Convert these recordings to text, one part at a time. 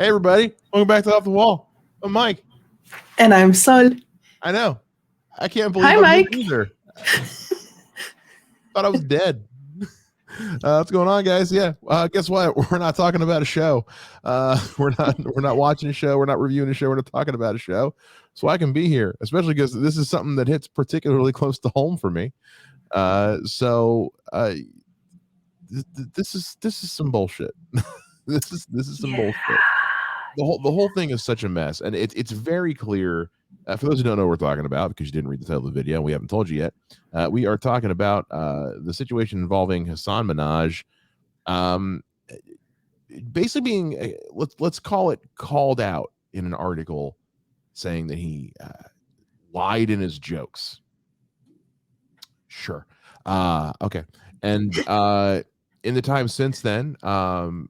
Hey everybody, welcome back to Off the Wall. I'm Mike. And I'm Sol. I know. I can't believe Hi, I'm Mike. here. Thought I was dead. What's going on, guys? Yeah. Guess what? We're not talking about a show. We're not watching a show. We're not reviewing a show. We're not talking about a show. So I can be here, especially because this is something that hits particularly close to home for me. This is some bullshit. this is some bullshit. The whole thing is such a mess, and it's very clear. For those who don't know what we're talking about, because you didn't read the title of the video, we haven't told you yet. We are talking about the situation involving Hasan Minhaj, basically being let's call it called out in an article, saying that he lied in his jokes. Sure, okay, and in the time since then, Hasan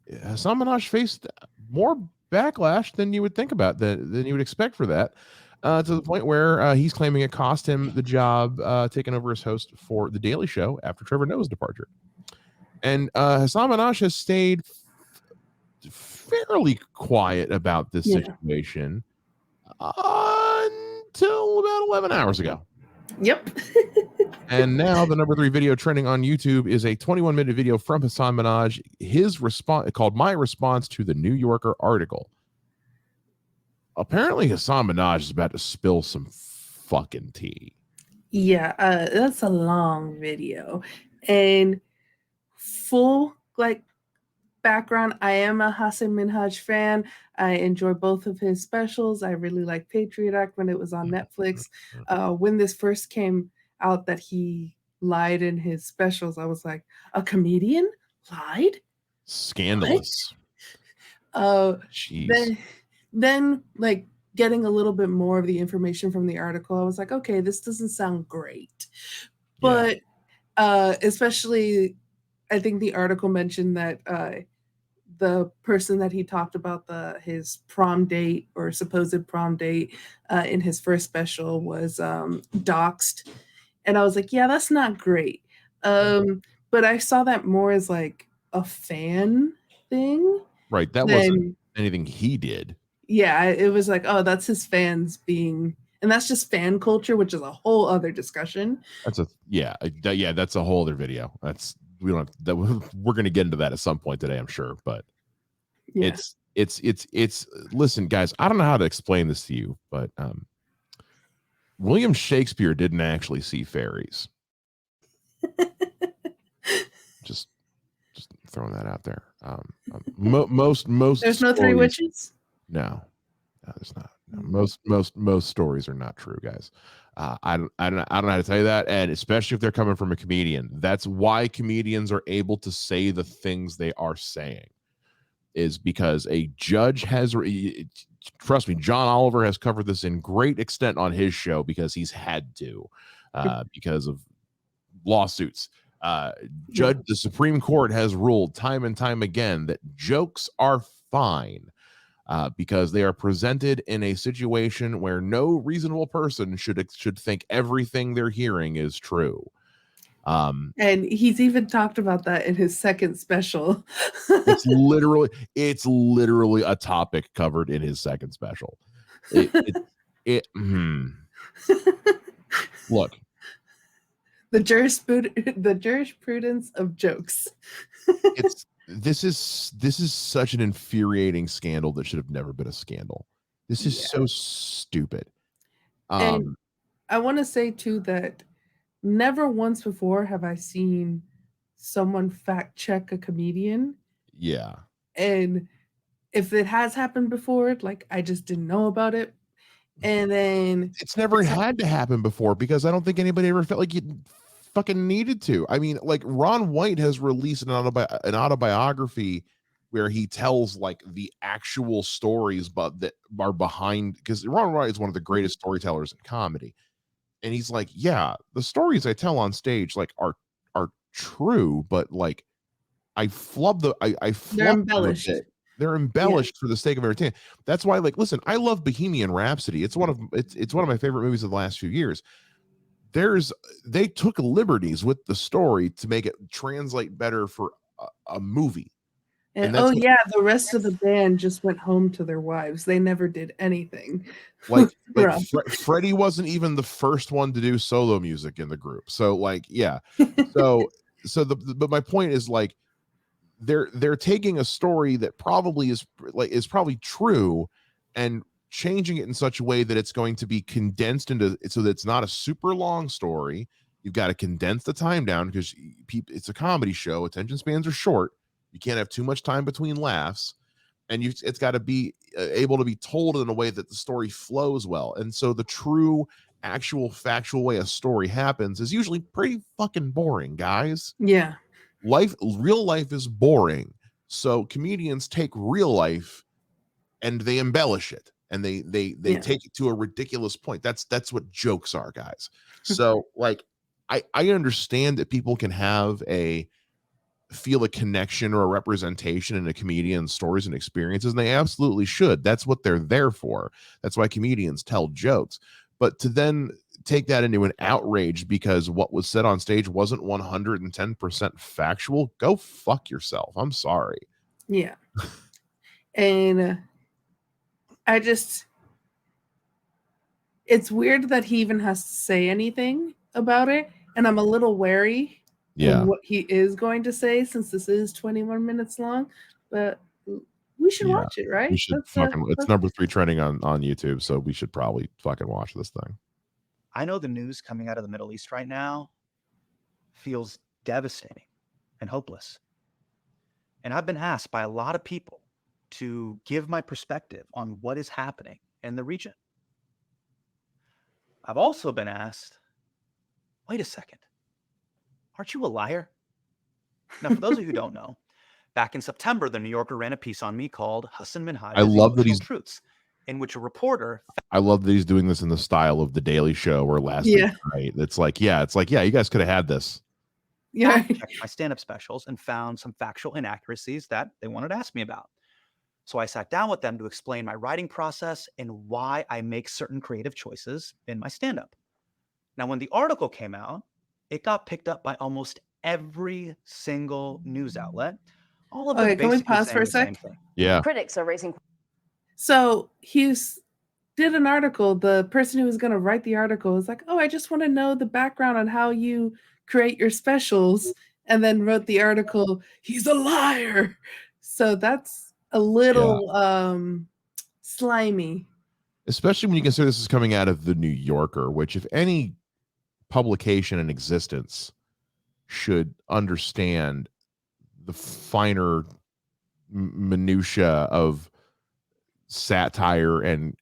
Minhaj faced more backlash than you would think about, than you would expect for that, to the point where he's claiming it cost him the job taking over as host for The Daily Show after Trevor Noah's departure. And Hasan Minhaj has stayed fairly quiet about this situation until about 11 hours ago. Yep. And now the number 3 video trending on YouTube is a 21-minute video from Hasan Minhaj, his response called "My Response to the New Yorker Article." Apparently Hasan Minhaj is about to spill some fucking tea. Yeah, that's a long video. And full background, I am a Hasan Minhaj fan. I enjoy both of his specials. I really like Patriot Act when it was on Netflix. When this first came out that he lied in his specials, I was like, a comedian lied? Scandalous. Jeez. Then like getting a little bit more of the information from the article, I was like, okay, this doesn't sound great. But especially, I think the article mentioned that the person that he talked about his prom date or supposed prom date in his first special was doxxed. And I was like, yeah, that's not great. But I saw that more as like a fan thing. Right. That wasn't anything he did. Yeah, it was like, oh, that's his fans being, and that's just fan culture, which is a whole other discussion. That's a whole other video. We're going to get into that at some point today, I'm sure, but it's listen, guys, I don't know how to explain this to you, but William Shakespeare didn't actually see fairies. just throwing that out there. Most there's no 3 witches. No, there's not. No, most stories are not true, guys. I don't know how to tell you that, and especially if they're coming from a comedian. That's why comedians are able to say the things they are saying, is because a judge has. Trust me, John Oliver has covered this in great extent on his show because he's had to, because of lawsuits. The Supreme Court has ruled time and time again that jokes are fine. Because they are presented in a situation where no reasonable person should think everything they're hearing is true. And he's even talked about that in his second special. It's literally a topic covered in his second special. Look, the jurisprudence of jokes. This is such an infuriating scandal that should have never been a scandal. This is so stupid. And I want to say too that never once before have I seen someone fact check a comedian. Yeah. And if it has happened before, like I just didn't know about it. And then it's never had to happen before because I don't think anybody ever felt like it fucking needed to. I mean, like Ron White has released an autobiography where he tells like the actual stories but that are behind, because Ron White is one of the greatest storytellers in comedy, and he's like, yeah, the stories I tell on stage like are true, but like I flub they're embellished. They're embellished for the sake of entertainment. That's why, like, listen, I love Bohemian Rhapsody. It's one of my favorite movies of the last few years. They took liberties with the story to make it translate better for a movie. And And oh that's what, yeah, the rest of the band just went home to their wives. They never did anything. like Rough. Freddie wasn't even the first one to do solo music in the group. So like, yeah. So but my point is like they're taking a story that probably is probably true and changing it in such a way that it's going to be condensed into so that it's not a super long story. You've got to condense the time down because it's a comedy show. Attention spans are short. You can't have too much time between laughs, and it's got to be able to be told in a way that the story flows well. And so the true actual factual way a story happens is usually pretty fucking boring, guys. Yeah. Real life is boring, so comedians take real life and they embellish it, and they Yeah. take it to a ridiculous point. That's what jokes are, guys. So like I understand that people can have a feel a connection or a representation in a comedian's stories and experiences, and they absolutely should. That's what they're there for. That's why comedians tell jokes. But to then take that into an outrage because what was said on stage wasn't 110% factual, go fuck yourself. I'm sorry. Yeah. And I just, it's weird that he even has to say anything about it. And I'm a little wary of what he is going to say since this is 21 minutes long. But we should watch it, right? We should it's number 3 trending on YouTube, so we should probably fucking watch this thing. I know the news coming out of the Middle East right now feels devastating and hopeless. And I've been asked by a lot of people to give my perspective on what is happening in the region. I've also been asked, wait a second, aren't you a liar? Now, for those of you who don't know, back in September, the New Yorker ran a piece on me called Hasan Minhaj. I love that he's truths, in which a reporter. I love that he's doing this in the style of The Daily Show or Last Week Tonight. It's like, yeah, you guys could have had this. Yeah. Checked my stand-up specials and found some factual inaccuracies that they wanted to ask me about. So I sat down with them to explain my writing process and why I make certain creative choices in my stand-up. Now, when the article came out, it got picked up by almost every single news outlet. All of them Okay, can we basically pause saying for a the same sec? thing. Yeah. Critics are raising. So he's did an article. The person who was going to write the article was like, "Oh, I just want to know the background on how you create your specials," and then wrote the article. He's a liar. So that's a little slimy, especially when you consider this is coming out of the New Yorker, which, if any publication in existence should understand the finer minutia of satire and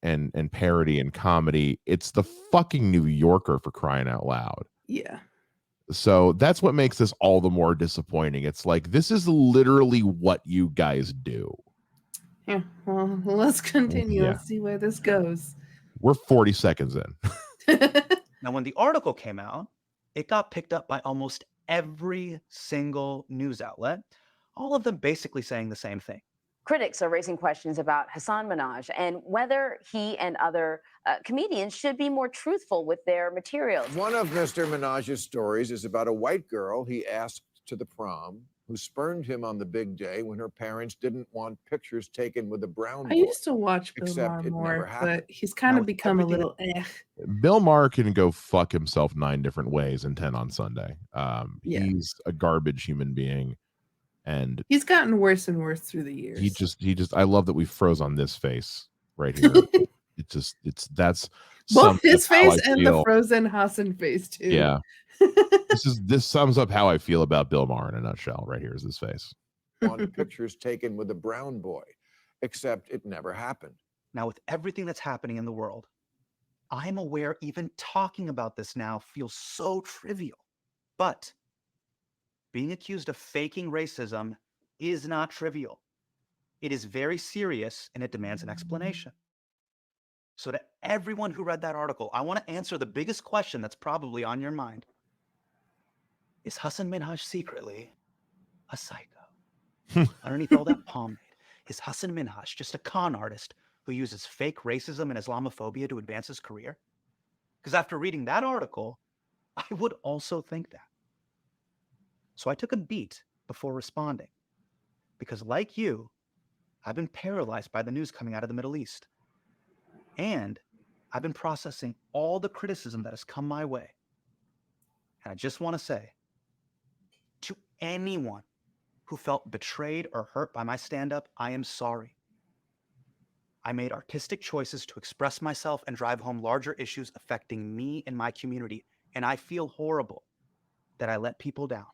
parody and comedy, it's the fucking New Yorker, for crying out loud. Yeah. So that's what makes this all the more disappointing. It's like, this is literally what you guys do. Yeah. Well, let's continue. Yeah. Let's see where this goes. We're 40 seconds in. Now, when the article came out, it got picked up by almost every single news outlet, all of them basically saying the same thing. Critics are raising questions about Hasan Minhaj and whether he and other comedians should be more truthful with their materials. One of Mr. Minaj's stories is about a white girl he asked to the prom who spurned him on the big day when her parents didn't want pictures taken with a brown boy. I used to watch Bill Maher more, but he's kind of become a little Bill Maher can go fuck himself 9 different ways and 10 on Sunday. He's a garbage human being, and he's gotten worse and worse through the years. He just I love that we froze on this face right here. That's both his face and the frozen Hasan face too. Yeah. This sums up how I feel about Bill Maher in a nutshell. Right here is his face. Want pictures taken with a brown boy, except it never happened. Now, with everything that's happening in the world, I'm aware even talking about this now feels so trivial. But being accused of faking racism is not trivial. It is very serious, and it demands an explanation. So to everyone who read that article, I want to answer the biggest question that's probably on your mind. Is Hasan Minhaj secretly a psycho? Underneath all that pomade, is Hasan Minhaj just a con artist who uses fake racism and Islamophobia to advance his career? Because after reading that article, I would also think that. So I took a beat before responding, because like you, I've been paralyzed by the news coming out of the Middle East. And I've been processing all the criticism that has come my way. And I just want to say to anyone who felt betrayed or hurt by my stand-up, I am sorry. I made artistic choices to express myself and drive home larger issues affecting me and my community. And I feel horrible that I let people down.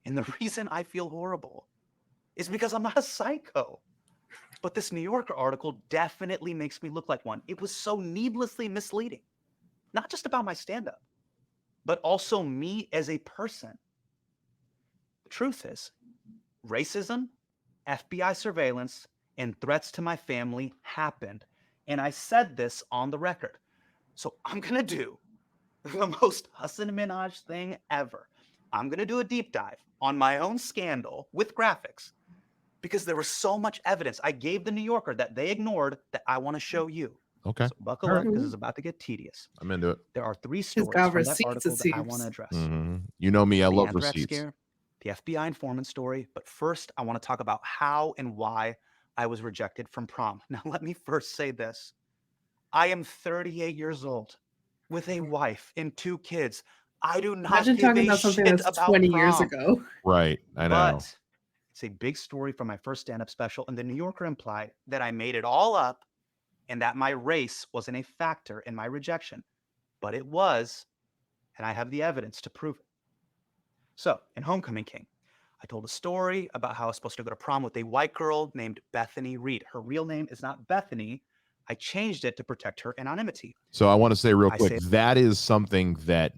And the reason I feel horrible is because I'm not a psycho. But this New Yorker article definitely makes me look like one. It was so needlessly misleading, not just about my stand-up, but also me as a person. The truth is, racism, FBI surveillance, and threats to my family happened. And I said this on the record. So I'm going to do the most Hasan Minhaj thing ever. I'm going to do a deep dive on my own scandal with graphics because there was so much evidence I gave the New Yorker that they ignored that I want to show you. Okay. So buckle up because it's about to get tedious. I'm into it. There are 3 He's stories got from that receipts, article it that I seems. want to address. You know me, I The love anthrax receipts. scare, the FBI informant story, but first I want to talk about how and why I was rejected from prom. Now let me first say this. I am 38 years old with a wife and 2 kids. I do not Imagine give talking a about something shit that's about 20 years prom. ago. Right, I know. But it's a big story from my first stand-up special, and the New Yorker implied that I made it all up and that my race wasn't a factor in my rejection. But it was, and I have the evidence to prove it. So, in Homecoming King, I told a story about how I was supposed to go to prom with a white girl named Bethany Reed. Her real name is not Bethany. I changed it to protect her anonymity. So I want to say real I quick, say- that is something that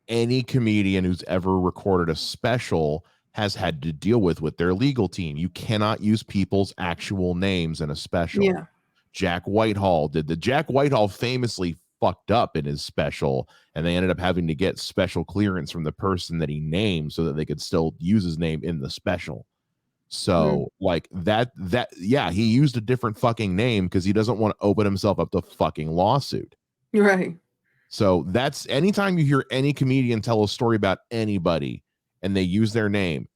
any comedian who's ever recorded a special has had to deal with their legal team. You cannot use people's actual names in a special. Yeah. Jack Whitehall did the Jack Whitehall famously fucked up in his special, and they ended up having to get special clearance from the person that he named so that they could still use his name in the special. So like that yeah, he used a different fucking name because he doesn't want to open himself up to fucking lawsuit. Right. So that's anytime you hear any comedian tell a story about anybody and they use their name,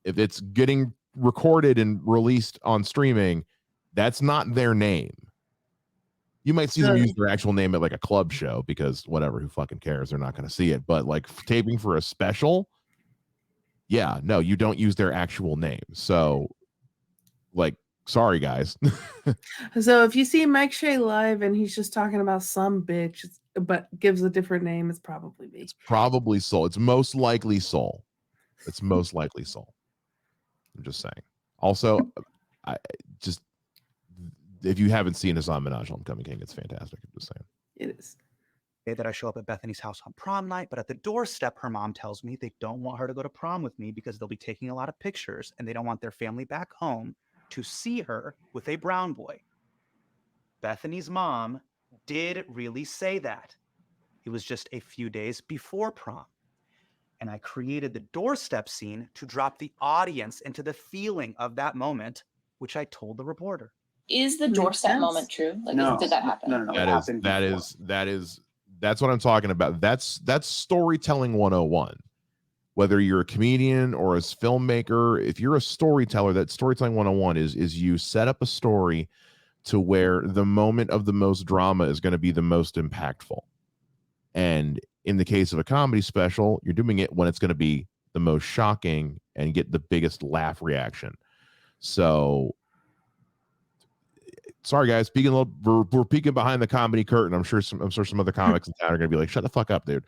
if it's getting recorded and released on streaming, that's not their name. You might see them use their actual name at like a club show because whatever, who fucking cares? They're not going to see it. But like taping for a special, yeah, no, you don't use their actual name. So like, sorry guys. So if you see Mike Shea live and he's just talking about some bitch, but gives a different name, it's probably me. It's probably Soul. It's most likely Soul. It's most likely Soul. I'm just saying. Also, I just if you haven't seen Hasan Minhaj Homecoming King, it's fantastic. I'm just saying. It is. That I show up at Bethany's house on prom night, but at the doorstep, her mom tells me they don't want her to go to prom with me because they'll be taking a lot of pictures and they don't want their family back home to see her with a brown boy. Bethany's mom did really say that. It was just a few days before prom. And I created the doorstep scene to drop the audience into the feeling of that moment, which I told the reporter. Is the doorstep moment true? Like, No. did that happen? No. That's what I'm talking about. That's storytelling 101. Whether you're a comedian or a filmmaker, if you're a storyteller, that storytelling 101 is you set up a story to where the moment of the most drama is going to be the most impactful. And in the case of a comedy special, you're doing it when it's going to be the most shocking and get the biggest laugh reaction. So sorry guys, peeking a little, we're peeking behind the comedy curtain. I'm sure some other comics in town are gonna be like, shut the fuck up, dude.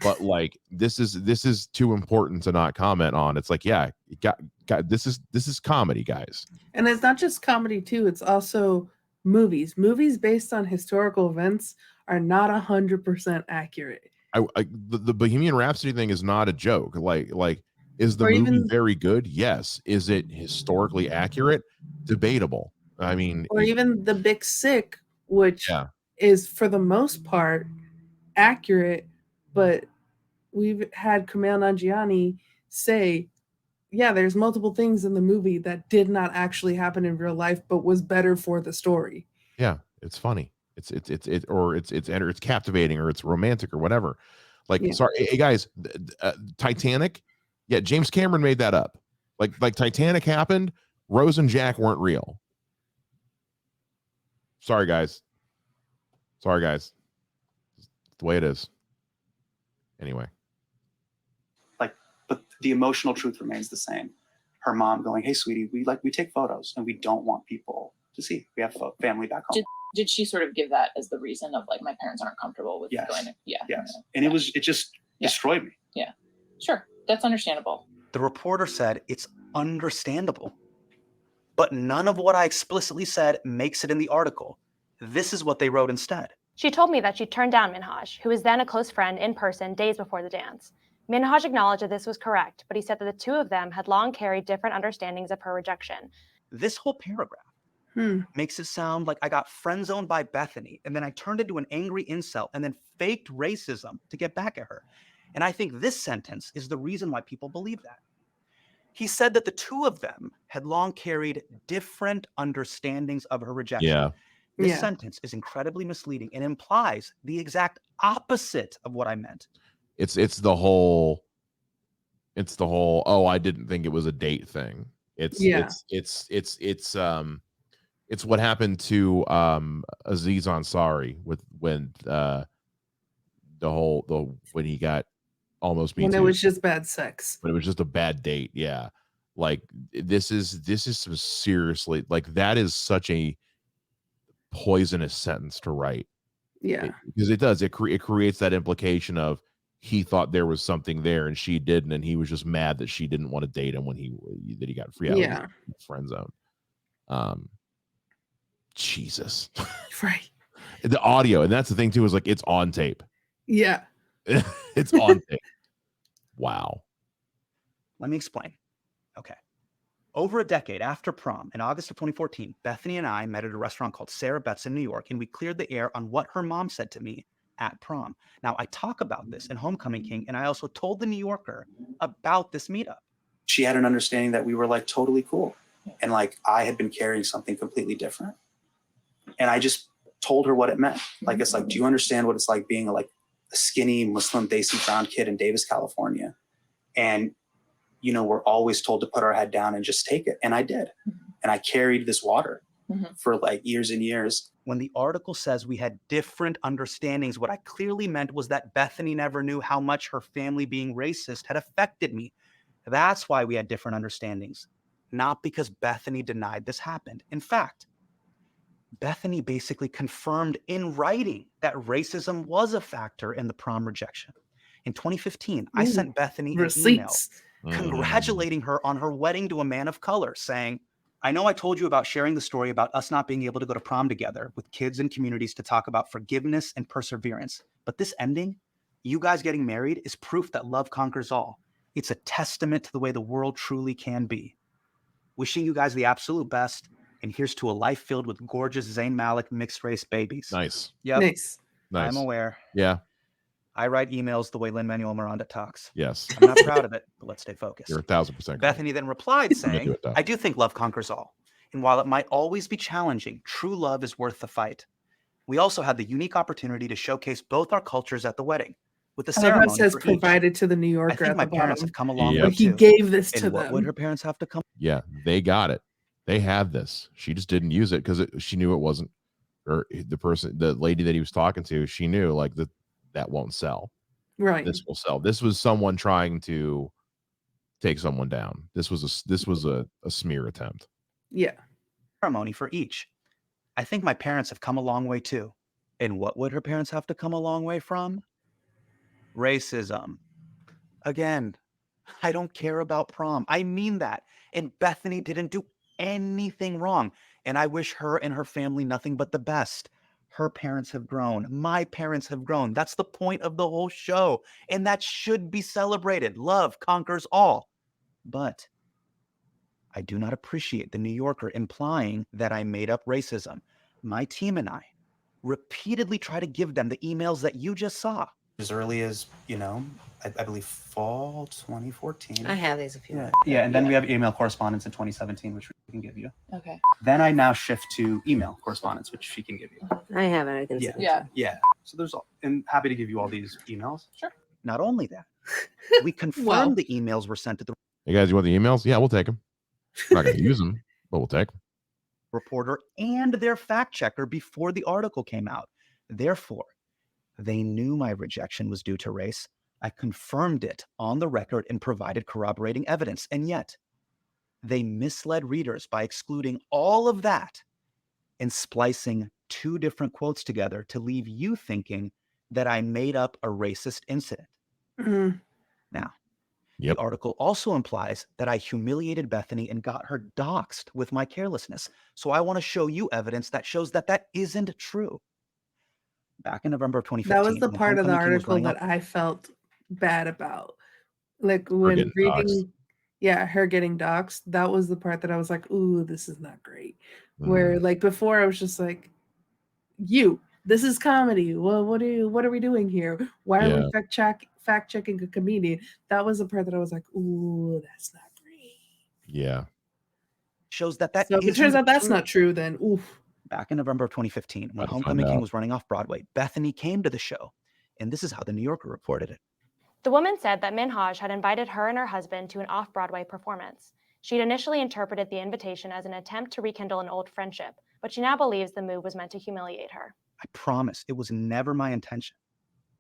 But like this is too important to not comment on. It's like, yeah, you got this is comedy, guys. And it's not just comedy too, it's also movies. Movies based on historical events are not 100% accurate. The Bohemian Rhapsody thing is not a joke. Like is the Or movie even- very good? Yes. Is it historically accurate? Debatable. I mean, Or even The Big Sick, which is for the most part accurate, but we've had Kumail Nanjiani say, yeah, there's multiple things in the movie that did not actually happen in real life, but was better for the story. Yeah, it's funny. It's captivating, or it's romantic, or whatever. Like, sorry, hey guys, Titanic. Yeah, James Cameron made that up. Like Titanic happened. Rose and Jack weren't real. Sorry, guys. It's the way it is. Anyway. But the emotional truth remains the same. Her mom going, "Hey, sweetie, we take photos and we don't want people to see. We have family back home." Did she sort of give that as the reason of like, my parents aren't comfortable with going to, Yes. And it just destroyed me. Yeah. Sure. That's understandable. The reporter said it's understandable. But none of what I explicitly said makes it in the article. This is what they wrote instead. She told me that she turned down Minaj, who was then a close friend, in person days before the dance. Minaj acknowledged that this was correct, but he said that the two of them had long carried different understandings of her rejection. This whole paragraph makes it sound like I got friend-zoned by Bethany, and then I turned into an angry incel, and then faked racism to get back at her. And I think this sentence is the reason why people believe that. He said that the two of them had long carried different understandings of her rejection. Yeah. This sentence is incredibly misleading and implies the exact opposite of what I meant. It's the whole oh, I didn't think it was a date thing. It's what happened to Aziz Ansari when when he got almost when it was just bad sex. When it was just a bad date. Yeah. Like this is some seriously, like, that is such a poisonous sentence to write. Yeah. Because it creates that implication of he thought there was something there and she didn't, and he was just mad that she didn't want to date him when he got free out of the friend zone. Jesus. Right. The audio, and that's the thing too, is like it's on tape. Yeah. It's on tape. Wow. Let me explain. Okay. Over a decade after prom, in August of 2014, Bethany and I met at a restaurant called Sarah Betts in New York, and we cleared the air on what her mom said to me at prom. Now, I talk about this in Homecoming King, and I also told the New Yorker about this meetup. She had an understanding that we were like totally cool. And like I had been carrying something completely different. And I just told her what it meant. Like, it's like, do you understand what it's like being a skinny Muslim Desi brown kid in Davis, California? And, you know, we're always told to put our head down and just take it. And I did. And I carried this water for like years and years. When the article says we had different understandings, what I clearly meant was that Bethany never knew how much her family being racist had affected me. That's why we had different understandings, not because Bethany denied this happened. In fact, Bethany basically confirmed in writing that racism was a factor in the prom rejection. In 2015, I sent Bethany an email congratulating her on her wedding to a man of color, saying, "I know I told you about sharing the story about us not being able to go to prom together with kids and communities to talk about forgiveness and perseverance. But this ending, you guys getting married, is proof that love conquers all. It's a testament to the way the world truly can be. Wishing you guys the absolute best. And here's to a life filled with gorgeous Zayn Malik mixed race babies." Nice. Yep. Nice. I'm aware. Yeah. I write emails the way Lin-Manuel Miranda talks. Yes. I'm not proud of it, but let's stay focused. You're 1,000%. Bethany then replied saying, "I do think love conquers all. And while it might always be challenging, true love is worth the fight. We also had the unique opportunity to showcase both our cultures at the wedding. With the ceremony It says for each. provided to the New I Yorker think at my the parents bottom. have come a long Yeah. way He too. gave this to And what would them. her parents have to come? Yeah, they got it. They had this. She just didn't use it because she knew it wasn't, or the lady that he was talking to, she knew like that won't sell. Right. This will sell. This was someone trying to take someone down. This was a smear attempt. Yeah. Ceremony for each. I think my parents have come a long way too. And what would her parents have to come a long way from? Racism. Again, I don't care about prom. I mean that. And Bethany didn't do anything wrong. And I wish her and her family nothing but the best. Her parents have grown. My parents have grown. That's the point of the whole show. And that should be celebrated. Love conquers all. But I do not appreciate the New Yorker implying that I made up racism. My team and I repeatedly try to give them the emails that you just saw. As early as, you know, I believe fall 2014. I have these if you want. Yeah, and then we have email correspondence in 2017, which we can give you. Okay. Then I now shift to email correspondence, which she can give you. I have it. I can send it. Yeah. Yeah. So there's all, and happy to give you all these emails. Sure. Not only that, we confirmed the emails were sent to the Hey guys, you want the emails? Yeah, we'll take them. We're not going to use them, but we'll take them. Reporter and their fact checker before the article came out. Therefore, they knew my rejection was due to race. I confirmed it on the record and provided corroborating evidence. And yet, they misled readers by excluding all of that and splicing two different quotes together to leave you thinking that I made up a racist incident. Mhm. Now, Yep. the article also implies that I humiliated Bethany and got her doxxed with my carelessness. So I want to show you evidence that shows that that isn't true. Back in November of 2015, That was the when part of the Homecoming King was article running that up, I felt bad about. Like We're when getting doxxed. reading, her getting doxxed, that was the part that I was like, ooh, this is not great. Mhm. Where like before I was just like, this is comedy. Well, what are we doing here? Why are Yeah. we fact checking a comedian? That was the part that I was like, ooh, that's not great. Yeah. shows that that So if it isn't turns out that's true. not true, then oof. Back in November of 2015, when About to find Homecoming King out. was running off Broadway, Bethany came to the show. And this is how the New Yorker reported it. The woman said that Minaj had invited her and her husband to an off-Broadway performance. She'd initially interpreted the invitation as an attempt to rekindle an old friendship, but she now believes the move was meant to humiliate her. I promise it was never my intention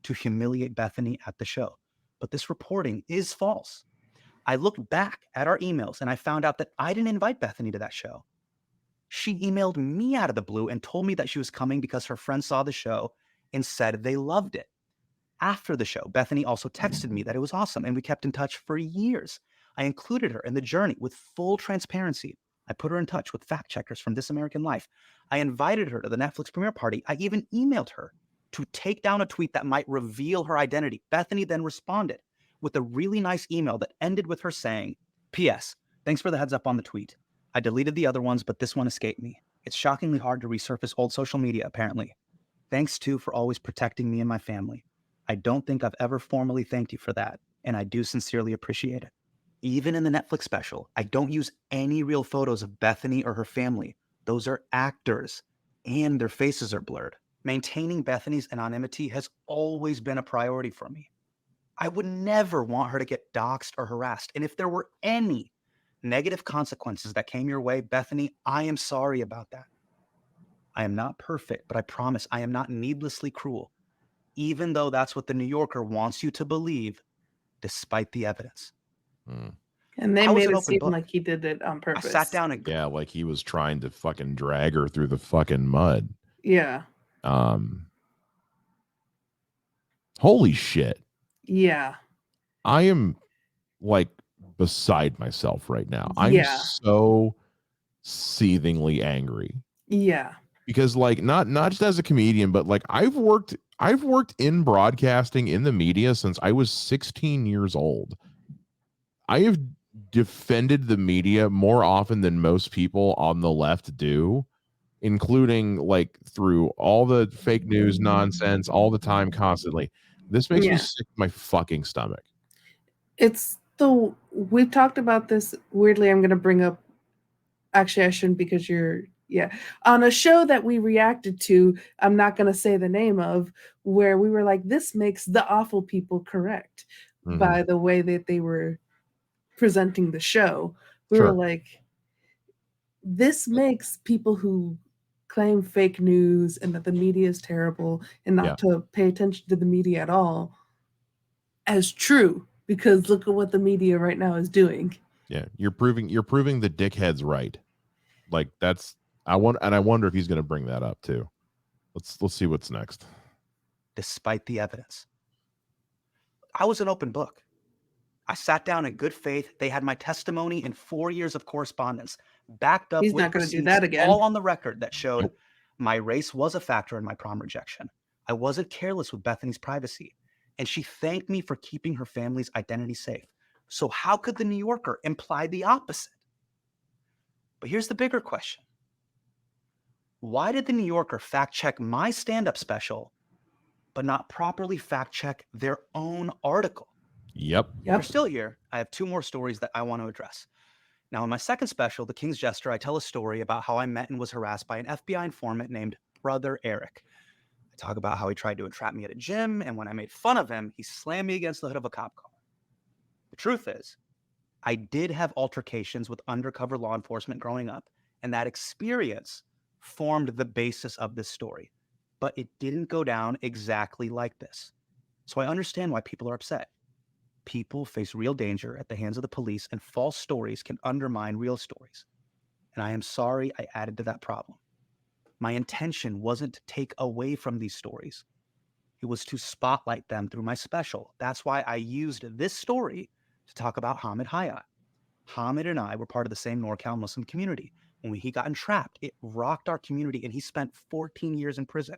to humiliate Bethany at the show, but this reporting is false. I looked back at our emails and I found out that I didn't invite Bethany to that show. She emailed me out of the blue and told me that she was coming because her friends saw the show and said they loved it. After the show, Bethany also texted me that it was awesome and we kept in touch for years. I included her in the journey with full transparency. I put her in touch with fact checkers from This American Life. I invited her to the Netflix premiere party. I even emailed her to take down a tweet that might reveal her identity. Bethany then responded with a really nice email that ended with her saying, P.S. Thanks for the heads up on the tweet. I deleted the other ones, but this one escaped me. It's shockingly hard to resurface old social media, apparently. Thanks, too, for always protecting me and my family. I don't think I've ever formally thanked you for that, and I do sincerely appreciate it. Even in the Netflix special, I don't use any real photos of Bethany or her family. Those are actors, and their faces are blurred. Maintaining Bethany's anonymity has always been a priority for me. I would never want her to get doxxed or harassed, and if there were any negative consequences that came your way, Bethany, I am sorry about that. I am not perfect, but I promise I am not needlessly cruel, even though that's what the New Yorker wants you to believe, despite the evidence. Mm. And they I was made an it open seem book. like he did it on I purpose. sat down and Yeah, like he was trying to fucking drag her through the fucking mud. Yeah. Holy shit. Yeah. I am like beside myself right now. I'm Yeah. so seethingly angry. Yeah. Because like not just as a comedian, but like I've worked in broadcasting in the media since I was 16 years old. I have defended the media more often than most people on the left do, including like through all the fake news nonsense all the time, constantly. This makes me Yeah. sick to my fucking stomach. We've talked about this weirdly. I'm going to bring up, actually, I shouldn't because on a show that we reacted to, I'm not going to say the name of, where we were like, this makes the awful people correct by the way that they were presenting the show. We were like, this makes people who claim fake news and that the media is terrible and not to pay attention to the media at all as true, because look at what the media right now is doing. Yeah, you're proving the dickhead's right. Like I wonder if he's going to bring that up too. Let's see what's next. despite the evidence. I was an open book. I sat down in good faith. They had my testimony and 4 years of correspondence backed up He's with not going to do receipts, that again. all on the record that showed my race was a factor in my prom rejection. I wasn't careless with Bethany's privacy, and she thanked me for keeping her family's identity safe. So how could the New Yorker imply the opposite? But here's the bigger question. Why did the New Yorker fact check my stand-up special, but not properly fact check their own article? Yep. If you're still here, I have 2 more stories that I want to address. Now, in my second special, The King's Jester, I tell a story about how I met and was harassed by an FBI informant named Brother Eric. I talk about how he tried to entrap me at a gym, and when I made fun of him, he slammed me against the hood of a cop car. The truth is, I did have altercations with undercover law enforcement growing up, and that experience formed the basis of this story. But it didn't go down exactly like this. So I understand why people are upset. People face real danger at the hands of the police, and false stories can undermine real stories. And I am sorry I added to that problem. My intention wasn't to take away from these stories. It was to spotlight them through my special. That's why I used this story to talk about Hamid Hayat. Hamid and I were part of the same NorCal Muslim community. When he got entrapped, it rocked our community, and he spent 14 years in prison.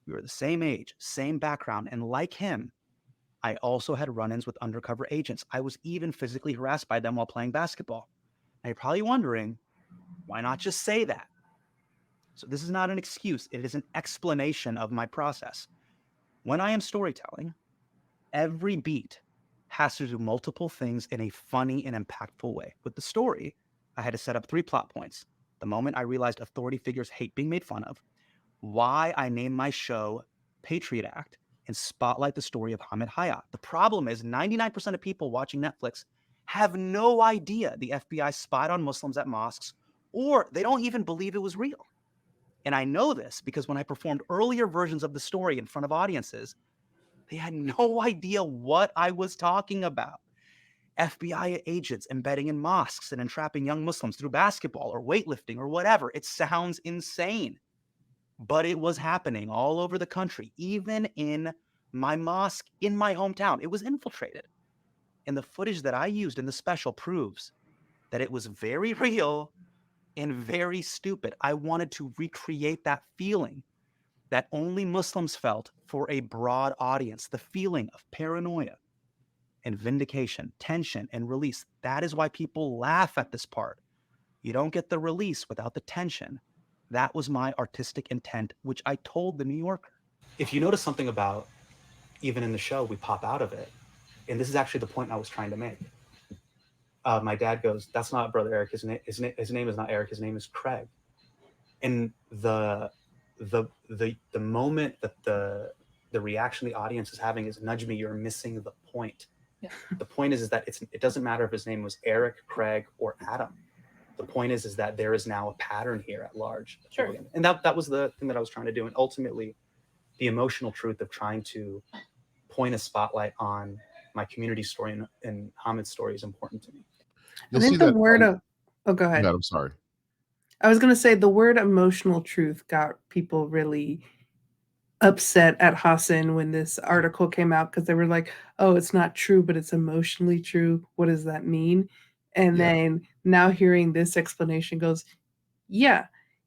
We were the same age, same background, and like him, I also had run-ins with undercover agents. I was even physically harassed by them while playing basketball. Now you're probably wondering, why not just say that? So this is not an excuse. It is an explanation of my process. When I am storytelling, every beat has to do multiple things in a funny and impactful way. With the story, I had to set up 3 plot points. The moment I realized authority figures hate being made fun of, why I named my show Patriot Act, and spotlight the story of Hamid Hayat. The problem is 99% of people watching Netflix have no idea the FBI spied on Muslims at mosques, or they don't even believe it was real. And I know this because when I performed earlier versions of the story in front of audiences, they had no idea what I was talking about. FBI agents embedding in mosques and entrapping young Muslims through basketball or weightlifting or whatever. It sounds insane, but it was happening all over the country, even in my mosque in my hometown. It was infiltrated. And the footage that I used in the special proves that it was very real and very stupid. I wanted to recreate that feeling that only Muslims felt for a broad audience, the feeling of paranoia and vindication, tension and release. That is why people laugh at this part. You don't get the release without the tension. That was my artistic intent, which I told the New Yorker. If you notice something about, even in the show, we pop out of it. And this is actually the point I was trying to make. My dad goes, "That's not Brother Eric. His name is not Eric. His name is Craig." And the moment that the reaction the audience is having is, "Nudge me, you're missing the point." Yeah. The point is that it doesn't matter if his name was Eric, Craig, or Adam. The point is that there is now a pattern here at large. Sure. And that was the thing that I was trying to do. And ultimately, the emotional truth of trying to point a spotlight on my community story and Hamid's story is important to me. I think the word of, oh, go ahead. No, I'm sorry. I was going to say the word emotional truth got people really upset at Hasan when this article came out, because they were like, oh, it's not true, but it's emotionally true. What does that mean? And then now hearing this explanation goes, yeah,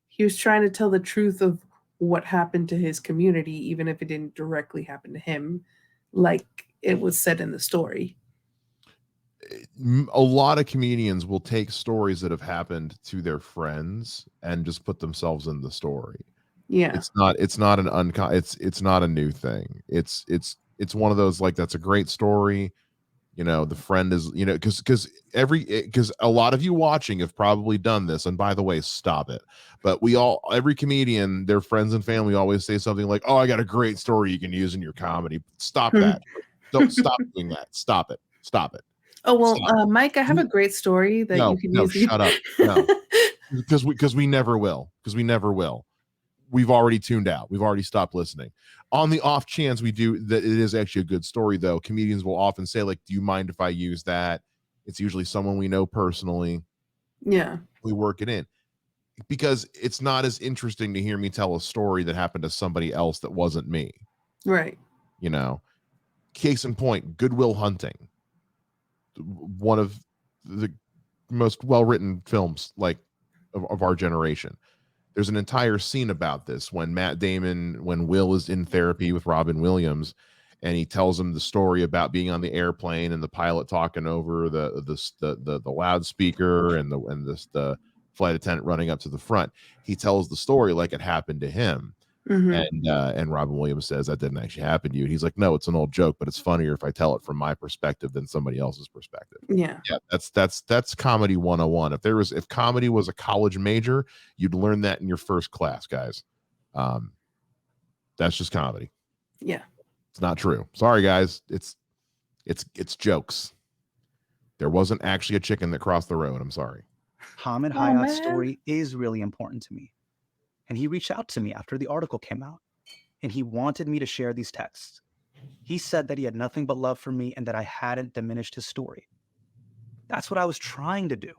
he was trying to tell the truth of what happened to his community, even if it didn't directly happen to him, like it was said in the story. A lot of comedians will take stories that have happened to their friends and just put themselves in the story. Yeah. It's not it's not a new thing. It's one of those, like, that's a great story. You know, the friend is, you know, because a lot of you watching have probably done this. And by the way, stop it. But every comedian, their friends and family always say something like, "Oh, I got a great story you can use in your comedy." Stop that. Don't stop doing that. Stop it. Stop it. Oh, well, Mike, I have a great story that you can use. Shut up. No, because we never will. We've already tuned out. We've already stopped listening. On the off chance we do that, it is actually a good story, though. Comedians will often say, like, "Do you mind if I use that?" It's usually someone we know personally. Yeah. We work it in, because it's not as interesting to hear me tell a story that happened to somebody else that wasn't me. Right. You know, case in point, Good Will Hunting. One of the most well-written films, like, of our generation. There's an entire scene about this when when Will is in therapy with Robin Williams, and he tells him the story about being on the airplane and the pilot talking over the loudspeaker and the flight attendant running up to the front. He tells the story like it happened to him. Mm-hmm. And Robin Williams says, "That didn't actually happen to you." And he's like, "No, it's an old joke, but it's funnier if I tell it from my perspective than somebody else's perspective." Yeah. That's comedy 101. If comedy was a college major, you'd learn that in your first class, guys. That's just comedy. Yeah. It's not true. Sorry, guys. It's jokes. There wasn't actually a chicken that crossed the road. I'm sorry. Hamid Oh, Hayat's man. story is really important to me. And he reached out to me after the article came out, and he wanted me to share these texts. He said that he had nothing but love for me and that I hadn't diminished his story. That's what I was trying to do.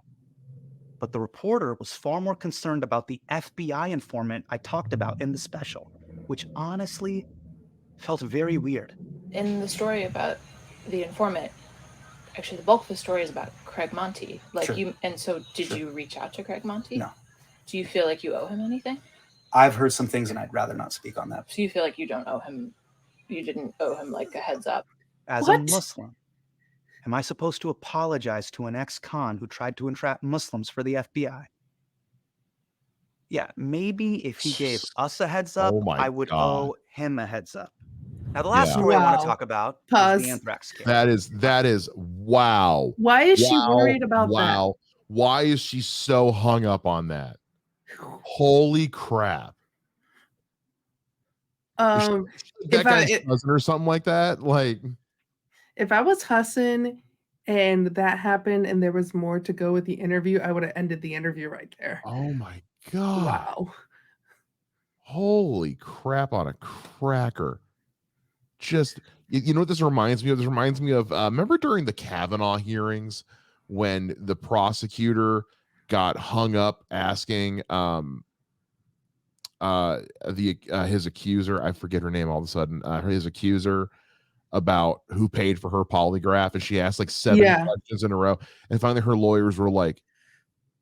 But the reporter was far more concerned about the FBI informant I talked about in the special, which honestly felt very weird. In the story about the informant, actually the bulk of the story is about Craig Monty. Like Sure. you, and so did Sure. you reach out to Craig Monty? No. Do you feel like you owe him anything? I've heard some things and I'd rather not speak on that. So you feel like you don't owe him, you didn't owe him like a heads up? As What? a Muslim, am I supposed to apologize to an ex-con who tried to entrap Muslims for the FBI? Yeah, maybe if he gave us a heads up, Oh my I would God. owe him a heads up. Now, the last Yeah. story I want Wow. to talk about Pause. is the anthrax scare. That is wow. Why is she Wow, worried about wow. Why is she so hung up on that? Holy crap. that? Is she that guy's cousin or something like that? Like, If I was Hasan and that happened and there was more to go with the interview, I would have ended the interview right there. oh my God. Wow. Holy crap on a cracker. Just, you know what this reminds me of? This reminds me of, remember during the Kavanaugh hearings when the prosecutor got hung up asking his accuser, I forget her name all of a sudden, his accuser about who paid for her polygraph, and she asked like 7 Yeah. questions in a row, and finally her lawyers were like,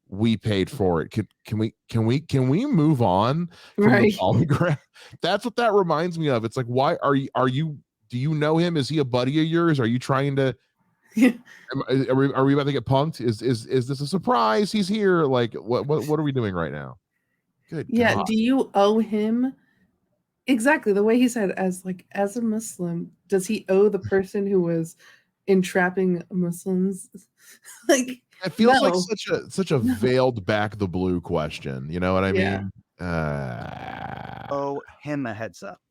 we paid for it. Can we move on from Right. the polygraph? That's what that reminds me of. It's like, why are you do you know him? Is he a buddy of yours? Are you trying to are we about to get punked? Is this a surprise? He's here. Like, what are we doing right now? Good Yeah. God. Do you owe him exactly the way he said, as a Muslim, does he owe the person who was entrapping Muslims? Like, It feels like no. such a No. veiled back the blue question. You know what I Yeah. mean? Owe him a heads up.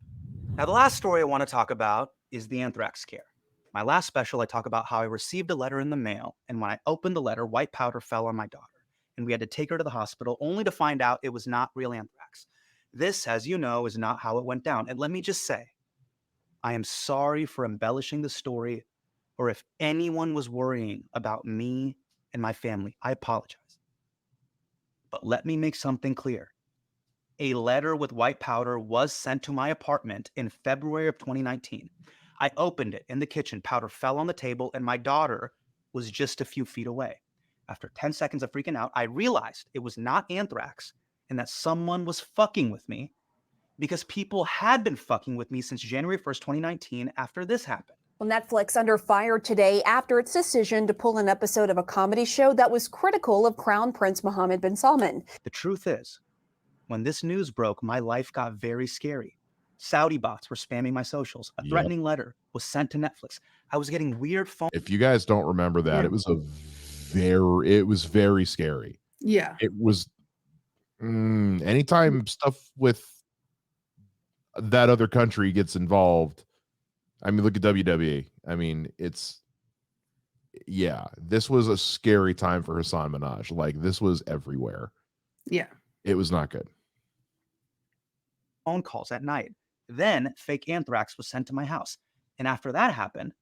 Now, the last story I want to talk about is the anthrax scare. My last special, I talk about how I received a letter in the mail, and when I opened the letter, white powder fell on my daughter, and we had to take her to the hospital only to find out it was not real anthrax. This, as you know, is not how it went down. And let me just say, I am sorry for embellishing the story, or if anyone was worrying about me and my family, I apologize. But let me make something clear. A letter with white powder was sent to my apartment in February of 2019. I opened it in the kitchen, powder fell on the table, and my daughter was just a few feet away. After 10 seconds of freaking out, I realized it was not anthrax and that someone was fucking with me, because people had been fucking with me since January 1st, 2019, after this happened. Well, Netflix under fire today after its decision to pull an episode of a comedy show that was critical of Crown Prince Mohammed bin Salman. The truth is, when this news broke, my life got very scary. Saudi bots were spamming my socials. A threatening letter was sent to Netflix. I was getting weird phone. If you guys don't remember that, it was very scary. Yeah. It was anytime stuff with that other country gets involved. I mean, look at WWE. I mean, this was a scary time for Hasan Minhaj. Like, this was everywhere. Yeah. It was not good. Phone calls at night. Then fake anthrax was sent to my house. And after that happened,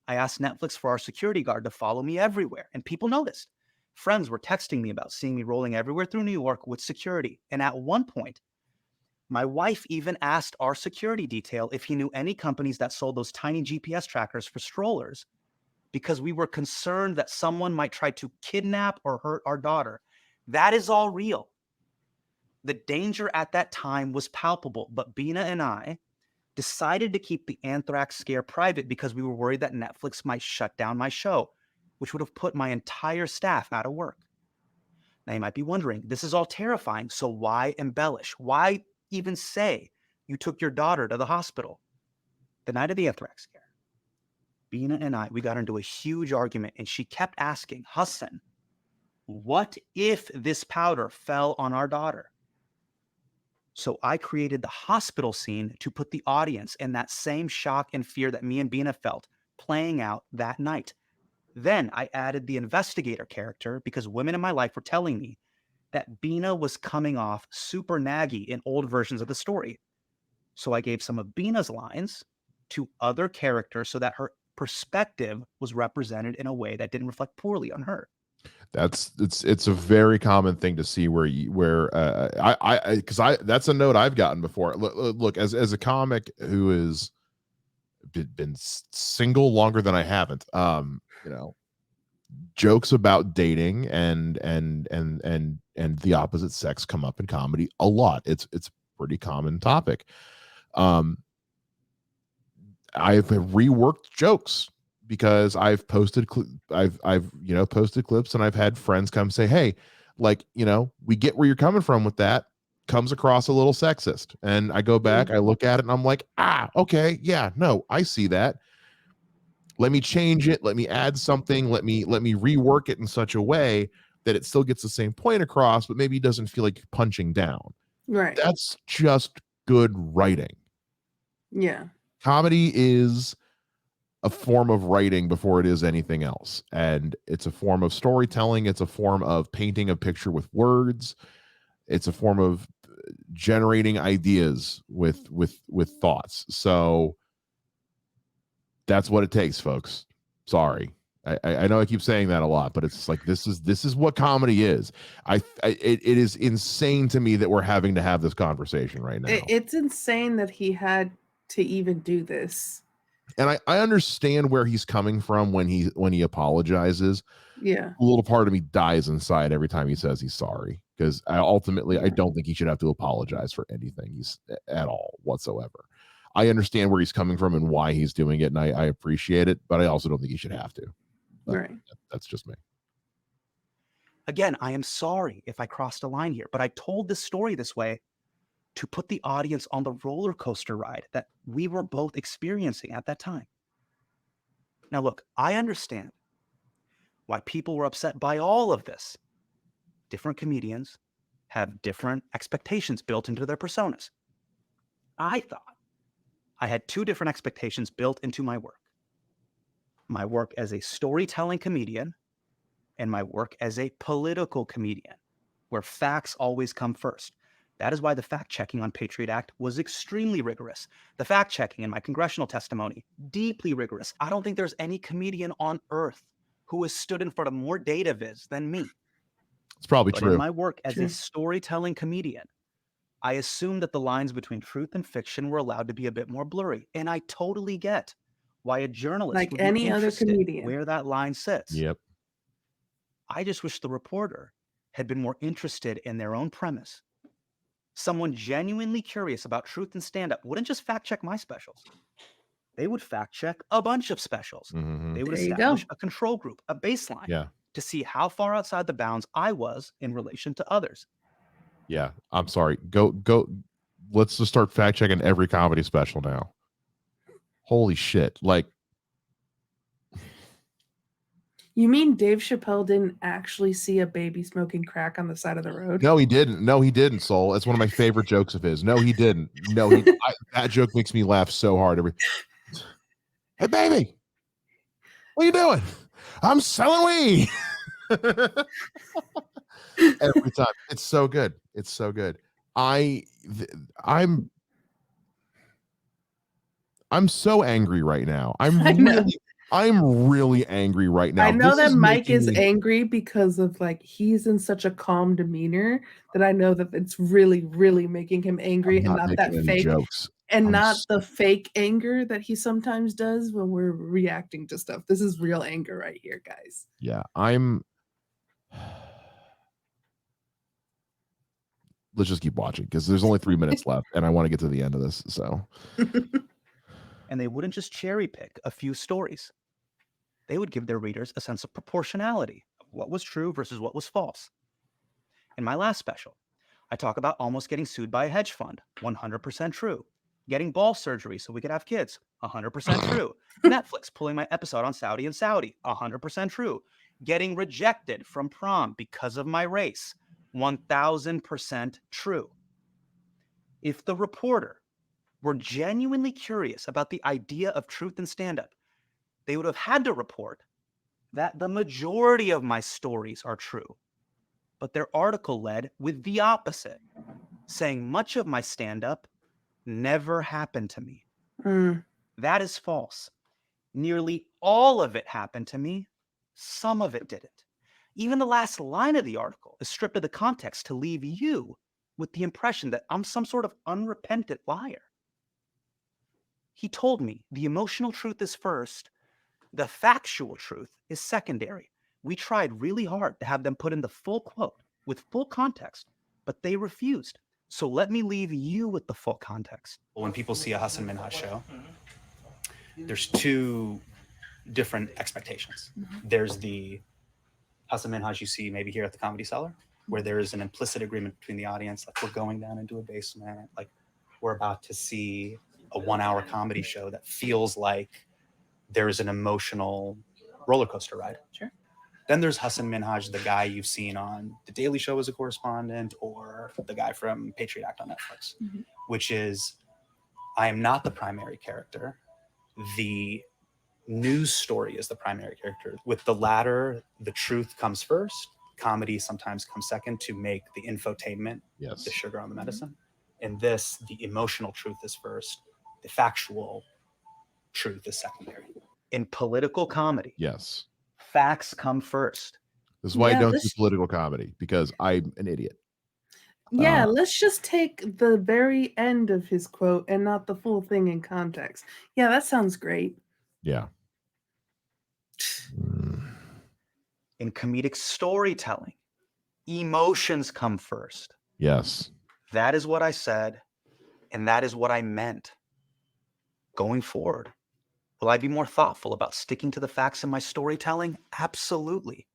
I asked Netflix for our security guard to follow me everywhere, and people noticed. Friends were texting me about seeing me rolling everywhere through New York with security. And at one point, my wife even asked our security detail if he knew any companies that sold those tiny GPS trackers for strollers, because we were concerned that someone might try to kidnap or hurt our daughter. That is all real. The danger at that time was palpable, but Bina and I decided to keep the anthrax scare private because we were worried that Netflix might shut down my show, which would have put my entire staff out of work. Now you might be wondering, this is all terrifying, so why embellish? Why even say you took your daughter to the hospital? The night of the anthrax scare, Bina and I, we got into a huge argument, and she kept asking, Hasan, what if this powder fell on our daughter? So I created the hospital scene to put the audience in that same shock and fear that me and Bina felt playing out that night. Then I added the investigator character because women in my life were telling me that Bina was coming off super naggy in old versions of the story. So I gave some of Bina's lines to other characters so that her perspective was represented in a way that didn't reflect poorly on her. It's a very common thing to see where that's a note I've gotten before. Look, as a comic who has been single longer than I haven't, jokes about dating and the opposite sex come up in comedy a lot. It's a pretty common topic. I've reworked jokes because I've posted posted clips, and I've had friends come say, hey, like, we get where you're coming from with that. Comes across a little sexist. And I go back, I look at it, and I'm like, okay, yeah, no, I see that. Let me change it. Let me add something. Let me rework it in such a way that it still gets the same point across, but maybe doesn't feel like punching down. Right. That's just good writing. Yeah. Comedy is a form of writing before it is anything else. And it's a form of storytelling. It's a form of painting a picture with words. It's a form of generating ideas with thoughts. So that's what it takes, folks. Sorry. I know I keep saying that a lot, but it's like, this is what comedy is. It is insane to me that we're having to have this conversation right now. It's insane that he had to even do this. And I understand where he's coming from when he apologizes. Yeah. A little part of me dies inside every time he says he's sorry, because I don't think he should have to apologize for anything he's at all whatsoever. I understand where he's coming from and why he's doing it, and I appreciate it, but I also don't think he should have to. But right. That's just me. Again, I am sorry if I crossed a line here, but I told this story this way to put the audience on the roller coaster ride that we were both experiencing at that time. Now, look, I understand why people were upset by all of this. Different comedians have different expectations built into their personas. I thought I had two different expectations built into my work. My work as a storytelling comedian and my work as a political comedian, where facts always come first. That is why the fact-checking on Patriot Act was extremely rigorous. The fact-checking in my congressional testimony, deeply rigorous. I don't think there's any comedian on earth who has stood in front of more data viz than me. It's probably But true. in my work as a storytelling comedian, I assumed that the lines between truth and fiction were allowed to be a bit more blurry. And I totally get why a journalist like would any be other interested comedian where that line sits. Yep. I just wish the reporter had been more interested in their own premise. Someone genuinely curious about truth and stand-up wouldn't just fact-check my specials. They would fact-check a bunch of specials. Mm-hmm. They would There you establish go. a control group, a baseline, Yeah. to see how far outside the bounds I was in relation to others. Yeah. I'm sorry. Go. Let's just start fact checking every comedy special now. Holy shit. Like, You mean Dave Chappelle didn't actually see a baby smoking crack on the side of the road? no, he didn't, Soul. It's one of my favorite jokes of his. No, he didn't. That joke makes me laugh so hard. Hey, baby, what are you doing? I'm selling weed. Every time. It's so good. It's so good. I'm so angry right now. I'm really angry right now. I know This that Mike making is me- angry because of like he's in such a calm demeanor that I know that it's really, really making him angry, I'm and not that making any fake jokes. and I'm not the fake anger that he sometimes does when we're reacting to stuff. This is real anger right here, guys. Yeah, let's just keep watching because there's only 3 minutes left and I want to get to the end of this. So And they wouldn't just cherry pick a few stories. They would give their readers a sense of proportionality of what was true versus what was false. In my last special, I talk about almost getting sued by a hedge fund, 100% true. Getting ball surgery so we could have kids, 100% true. Netflix pulling my episode on Saudi and Saudi, 100% true. Getting rejected from prom because of my race, 1000% true. If the reporter were genuinely curious about the idea of truth and stand-up, they would have had to report that the majority of my stories are true, but their article led with the opposite, saying much of my stand-up never happened to me. That is false. Nearly all of it happened to me. Some of it didn't. Even the last line of the article is stripped of the context to leave you with the impression that I'm some sort of unrepentant liar. He told me the emotional truth is first, the factual truth is secondary. We tried really hard to have them put in the full quote with full context, but they refused. So let me leave you with the full context. When people see a Hasan Minhaj show, there's two different expectations. There's the Hasan Minhaj you see maybe here at the Comedy Cellar, where there is an implicit agreement between the audience, like we're going down into a basement, like we're about to see a 1 hour comedy show that feels like there is an emotional roller coaster ride. Sure. Then there's Hasan Minhaj, the guy you've seen on The Daily Show as a correspondent, or the guy from Patriot Act on Netflix, which is, I am not the primary character. The news story is the primary character. With the latter, the truth comes first. Comedy sometimes comes second to make the infotainment, the sugar on the medicine. In this, the emotional truth is first. The factual truth is secondary. In political comedy, Yes, facts come first. this is why I don't do political comedy, because I'm an idiot. Yeah, let's just take the very end of his quote and not the full thing in context. Yeah, that sounds great. Yeah. In comedic storytelling, emotions come first. Yes. That is what I said, and that is what I meant. Going forward, will I be more thoughtful about sticking to the facts in my storytelling? Absolutely.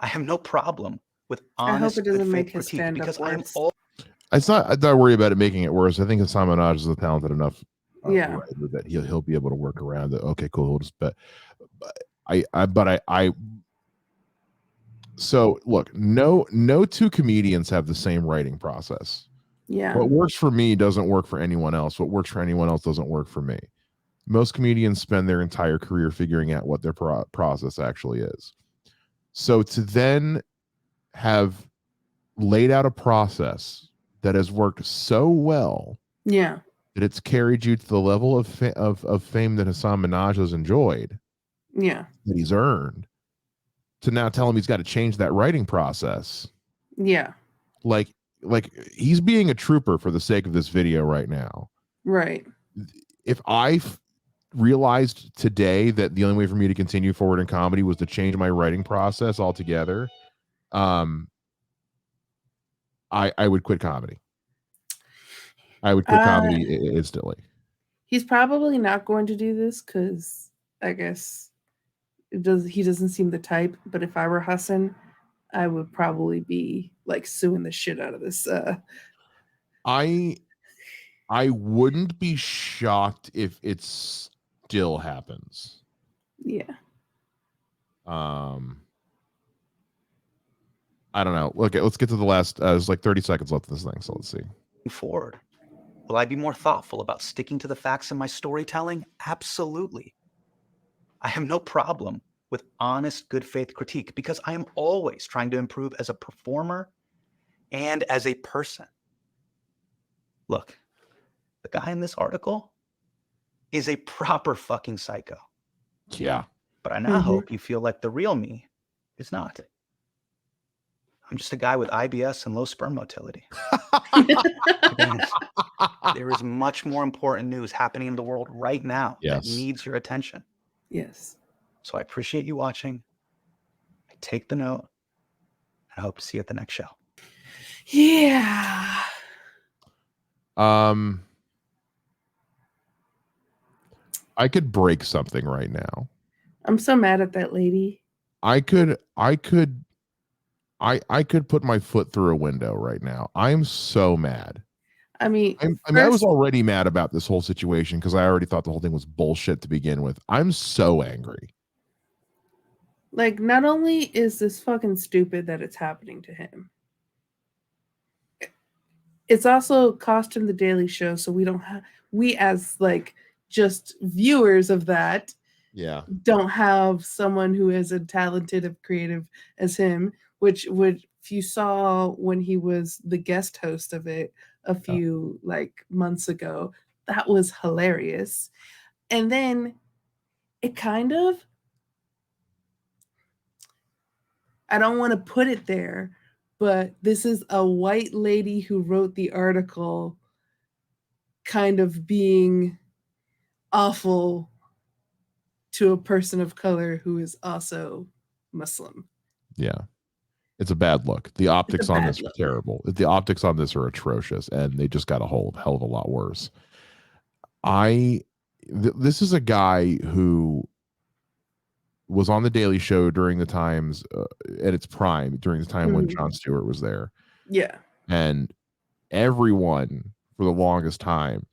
I have no problem with honest, I hope it doesn't good make faith his critique, stand-up because I am worse. all. It's not. I don't worry about it making it worse. I think Hasan Minhaj is a talented enough Yeah. writer that he'll be able to work around it. Okay, cool. We'll just so look, no two comedians have the same writing process. Yeah. What works for me doesn't work for anyone else. What works for anyone else doesn't work for me. Most comedians spend their entire career figuring out what their process actually is. So to then have laid out a process that has worked so well, Yeah, that it's carried you to the level of fame that Hasan Minhaj has enjoyed, yeah, that he's earned, to now tell him he's got to change that writing process. yeah, Like he's being a trooper for the sake of this video right now. right. If I realized today that the only way for me to continue forward in comedy was to change my writing process altogether, I would quit comedy. I would quit comedy instantly. He's probably not going to do this because I guess he doesn't seem the type. But if I were Hasan, I would probably be like suing the shit out of this. I wouldn't be shocked if it still happens. Yeah. I don't know. Okay, let's get to the last. There's like 30 seconds left of this thing, so let's see. Forward, will I be more thoughtful about sticking to the facts in my storytelling? Absolutely. I have no problem with honest, good faith critique, because I am always trying to improve as a performer and as a person. Look, the guy in this article is a proper fucking psycho. Yeah. But I now hope you feel like the real me is not. I'm just a guy with IBS and low sperm motility. Again, there is much more important news happening in the world right now that needs your attention. Yes. So I appreciate you watching. I take the note. I hope to see you at the next show. Yeah. I could break something right now. I'm so mad at that lady. I could put my foot through a window right now. I'm so mad. I mean, I was already mad about this whole situation because I already thought the whole thing was bullshit to begin with. I'm so angry. Like, not only is this fucking stupid that it's happening to him, it's also cost him the Daily Show, so we don't have, we as like just viewers of that Yeah. don't have someone who is as talented of creative as him, which would, if you saw when he was the guest host of it a few months ago, that was hilarious. And then it kind of, I don't want to put it there, but this is a white lady who wrote the article kind of being awful to a person of color who is also Muslim. Yeah. It's a bad look. The optics on this are terrible. The optics on this are atrocious, and they just got a hell of a lot worse. This is a guy who was on the Daily Show during the times at its prime, during the time when Jon Stewart was there. Yeah. And everyone for the longest time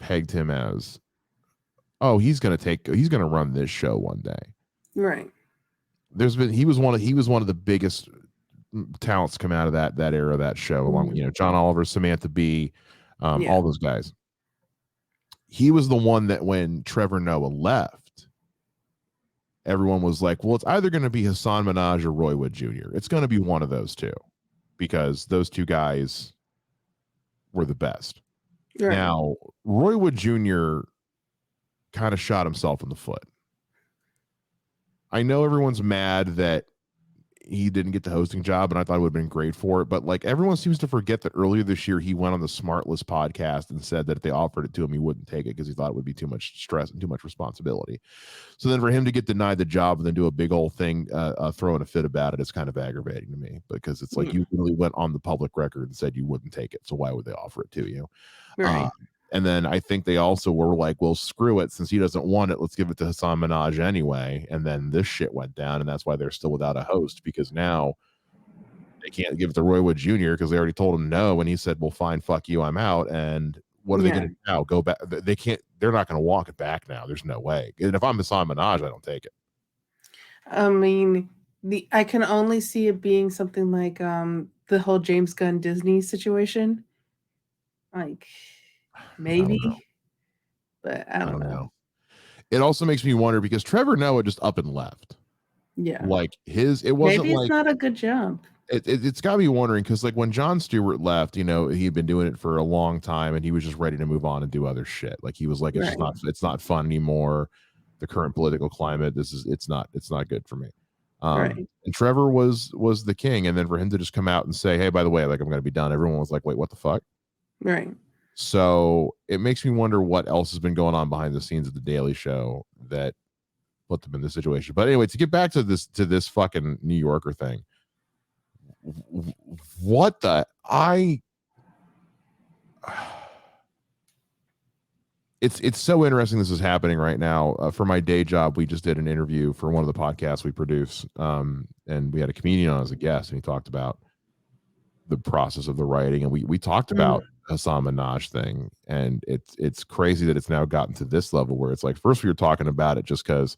pegged him as, oh, he's going to run this show one day. Right. He was one of the biggest talents come out of that era, that show, along with John Oliver, Samantha Bee, all those guys. He was the one that when Trevor Noah left, everyone was like, well, it's either going to be Hasan Minhaj or Roy Wood Jr. It's going to be one of those two, because those two guys were the best. Right. Now, Roy Wood Jr. kind of shot himself in the foot. I know everyone's mad that he didn't get the hosting job, and I thought it would have been great for it, but everyone seems to forget that earlier this year he went on the Smartless podcast and said that if they offered it to him, he wouldn't take it because he thought it would be too much stress and too much responsibility. So then for him to get denied the job and then do a big old thing, throwing a fit about it, is kind of aggravating to me, because it's you really went on the public record and said you wouldn't take it, so why would they offer it to you? Right. And then I think they also were like, well, screw it. Since he doesn't want it, let's give it to Hasan Minhaj anyway. And then this shit went down, and that's why they're still without a host, because now they can't give it to Roy Wood Jr. because they already told him no. And he said, well, fine, fuck you, I'm out. And what are they going to do now? Go back? They can't. They're not going to walk it back now. There's no way. And if I'm Hasan Minhaj, I don't take it. I mean, I can only see it being something like the whole James Gunn Disney situation. Maybe, but I don't know. It also makes me wonder, because Trevor Noah just up and left. Yeah. It wasn't maybe it's not a good jump. It's got me wondering, because when Jon Stewart left, he'd been doing it for a long time, and he was just ready to move on and do other shit. He was like, it's not fun anymore. The current political climate, it's not good for me. And Trevor was the king, and then for him to just come out and say, hey, by the way, I'm going to be done, everyone was like, wait, what the fuck? Right. So it makes me wonder what else has been going on behind the scenes of the Daily Show that put them in this situation. But anyway, to get back to this fucking New Yorker thing, it's so interesting this is happening right now. For my day job, we just did an interview for one of the podcasts we produce, and we had a comedian on as a guest, and he talked about the process of the writing, and we talked about Hasan Minhaj thing, and it's crazy that it's now gotten to this level where it's first we were talking about it just because,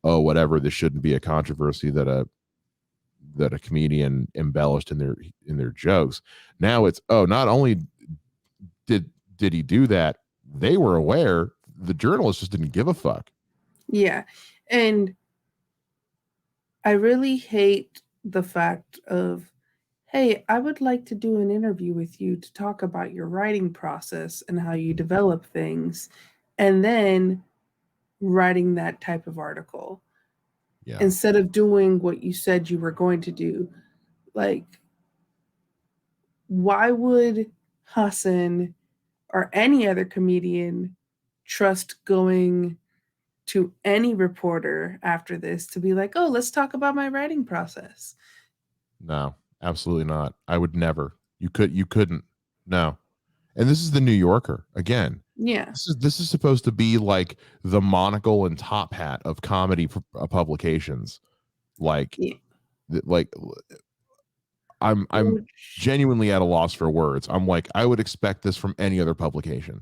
oh, whatever, this shouldn't be a controversy that a comedian embellished in their jokes. Now it's, oh, not only did he do that, they were aware, the journalists just didn't give a fuck. Yeah. And I really hate the fact of, hey, I would like to do an interview with you to talk about your writing process and how you develop things, and then writing that type of article. Yeah. Instead of doing what you said you were going to do. Why would Hasan or any other comedian trust going to any reporter after this to be like, oh, let's talk about my writing process? No. Absolutely not. I would never. You couldn't. No. And this is the New Yorker again. Yeah. This is supposed to be the monocle and top hat of comedy publications. I'm genuinely at a loss for words. I'm I would expect this from any other publication.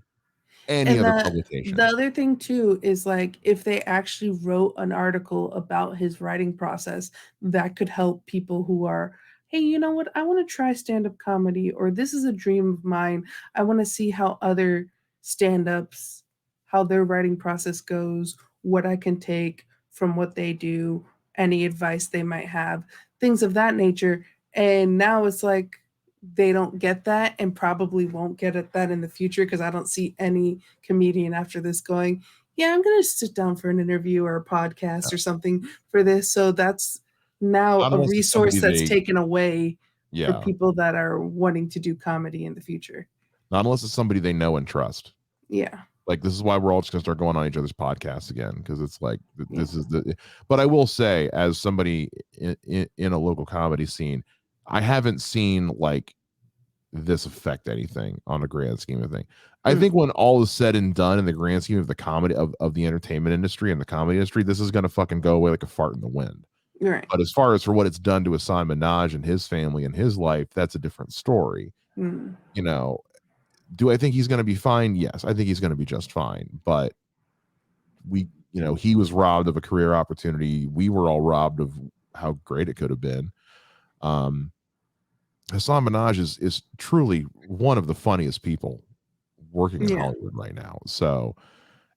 Publication. The other thing too is if they actually wrote an article about his writing process, that could help people who are, hey, you know what? I want to try stand-up comedy, or this is a dream of mine. I want to see how other stand-ups, how their writing process goes, what I can take, from what they do, any advice they might have, things of that nature. And now it's like they don't get that and probably won't get at that in the future, because I don't see any comedian after this going, yeah, I'm going to sit down for an interview or a podcast or something for this. So that's now a resource that's taken away for people that are wanting to do comedy in the future. Not unless it's somebody they know and trust. Yeah. Like, this is why we're all just going to start going on each other's podcasts again, because it's like, this is the, but I will say, as somebody in a local comedy scene, I haven't seen like this affect anything on a grand scheme of thing. I think when all is said and done in the grand scheme of the comedy of the entertainment industry and the comedy industry, this is going to fucking go away like a fart in the wind. Right. But as far as for what it's done to Hasan Minhaj and his family and his life, that's a different story. You know, do I think he's going to be fine? Yes, I think he's going to be just fine. But he was robbed of a career opportunity. We were all robbed of how great it could have been. Hasan Minhaj is truly one of the funniest people working in Hollywood right now. So,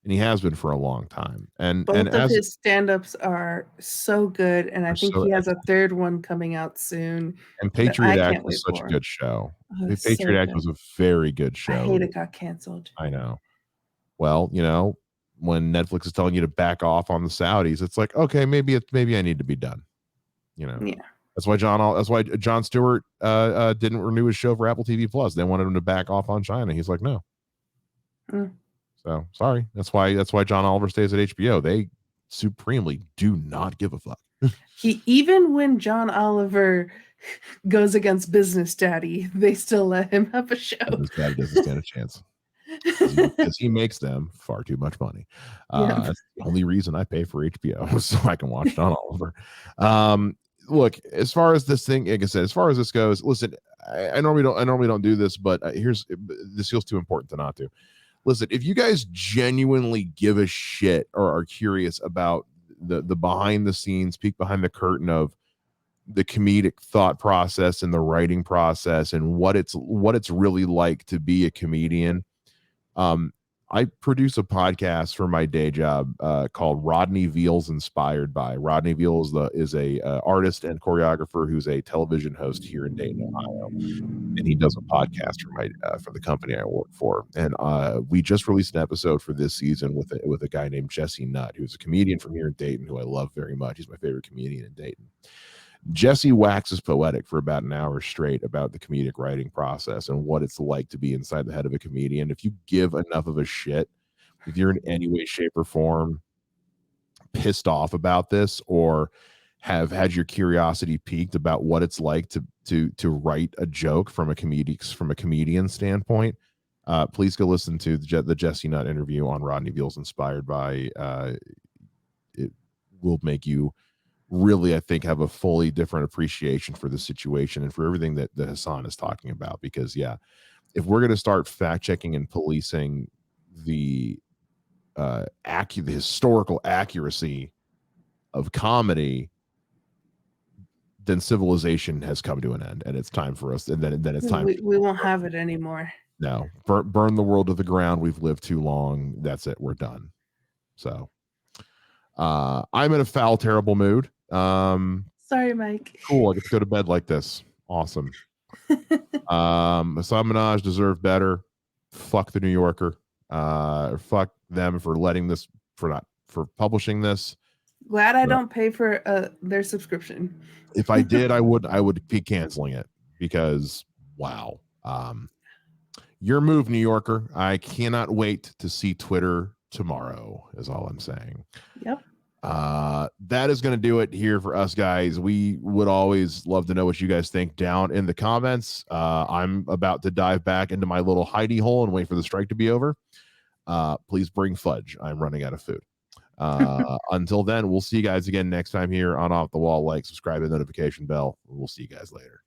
and he has been for a long time. And both of his stand-ups are so good, and I think he has a third one coming out soon. And Patriot Act was such a good show. Patriot Act was a very good show. I hate it got canceled. I know. Well, when Netflix is telling you to back off on the Saudis, it's like, okay, maybe I need to be done. Yeah. That's why Jon Stewart didn't renew his show for Apple TV Plus. They wanted him to back off on China. He's like, no. So sorry. That's why John Oliver stays at HBO. They supremely do not give a fuck. Even when John Oliver goes against Business Daddy, they still let him have a show. Business Daddy doesn't stand a chance. Because he makes them far too much money. That's the only reason I pay for HBO, so I can watch John Oliver. Look, as far as this thing, like I said, as far as this goes, listen, I normally don't do this, but this feels too important to not do. Listen, if you guys genuinely give a shit or are curious about the behind the scenes, peek behind the curtain of the comedic thought process and the writing process and what it's really like to be a comedian, I produce a podcast for my day job called Rodney Veal's Inspired By. Rodney Veal is a artist and choreographer who's a television host here in Dayton, Ohio, and he does a podcast for the company I work for. And we just released an episode for this season with a guy named Jesse Nutt, who's a comedian from here in Dayton, who I love very much. He's my favorite comedian in Dayton. Jesse waxes poetic for about an hour straight about the comedic writing process and what it's like to be inside the head of a comedian. If you give enough of a shit, if you're in any way, shape, or form pissed off about this, or have had your curiosity piqued about what it's like to write a joke from a comedian standpoint, please go listen to the Jesse Nutt interview on Rodney Veal's Inspired By. It will make you really, I think, have a fully different appreciation for the situation and for everything that Hasan is talking about. Because if we're going to start fact checking and policing the historical accuracy of comedy, then civilization has come to an end, and it's time for us. And then it's time. We won't have it anymore. No, burn the world to the ground. We've lived too long. That's it. We're done. So I'm in a foul, terrible mood. Sorry, Mike. Cool. I get to go to bed like this. Awesome. Hasan Minhaj deserved better. Fuck the New Yorker. Fuck them for for publishing this. Glad I don't pay for their subscription. If I did, I would be canceling it, because wow. Your move, New Yorker. I cannot wait to see Twitter tomorrow, is all I'm saying. Yep. That is going to do it here for us, guys. We would always love to know what you guys think down in the comments. I'm about to dive back into my little hidey hole and wait for the strike to be over. Please bring fudge. I'm running out of food. Until then, we'll see you guys again next time here on Off the Wall. Like, subscribe, and notification bell. We'll see you guys later.